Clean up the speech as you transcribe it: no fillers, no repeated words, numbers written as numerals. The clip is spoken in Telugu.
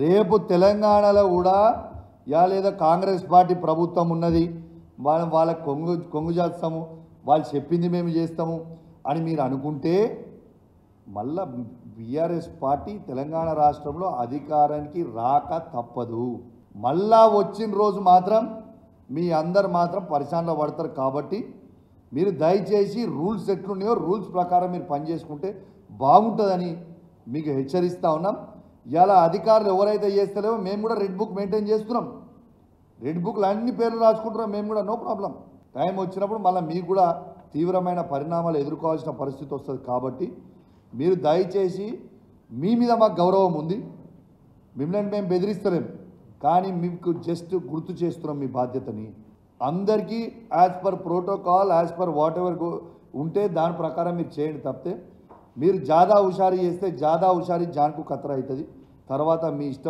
రేపు తెలంగాణలో కూడా లేదా కాంగ్రెస్ పార్టీ ప్రభుత్వం ఉన్నది, వాళ్ళ కొంగు చేస్తాము, వాళ్ళు చెప్పింది మేము చేస్తాము అని మీరు అనుకుంటే మళ్ళా బీఆర్ఎస్ పార్టీ తెలంగాణ రాష్ట్రంలో అధికారానికి రాక తప్పదు. మళ్ళా వచ్చిన రోజు మాత్రం మీ అందరు మాత్రం పరిశానలో పడతారు. కాబట్టి మీరు దయచేసి రూల్స్ ఎట్లున్నాయో రూల్స్ ప్రకారం మీరు పనిచేసుకుంటే బాగుంటుందని మీకు హెచ్చరిస్తూ ఉన్నాం. ఇలా అధికారులు ఎవరైతే చేస్తలేవో మేము కూడా రెడ్ బుక్ మెయింటైన్ చేస్తున్నాం. రెడ్ బుక్లు అన్ని పేర్లు రాసుకుంటున్నాం మేము కూడా, నో ప్రాబ్లం. టైం వచ్చినప్పుడు మళ్ళీ మీకు కూడా తీవ్రమైన పరిణామాలు ఎదుర్కోవాల్సిన పరిస్థితి వస్తుంది. కాబట్టి మీరు దయచేసి, మీ మీద మాకు గౌరవం ఉంది, మిమ్మల్ని మేము బెదిరిస్తలేం, కానీ మీకు జస్ట్ గుర్తు చేస్తున్నాం మీ బాధ్యతని. అందరికీ as per protocol, as per watt ever ఉంటే దాని ప్రకారం మీరు చేయండి. తప్పితే మీరు జాదా హుషారీ చేస్తే జాదా హుషారీ జాన్కు ఖతరా అవుతుంది. తర్వాత మీ ఇష్టం.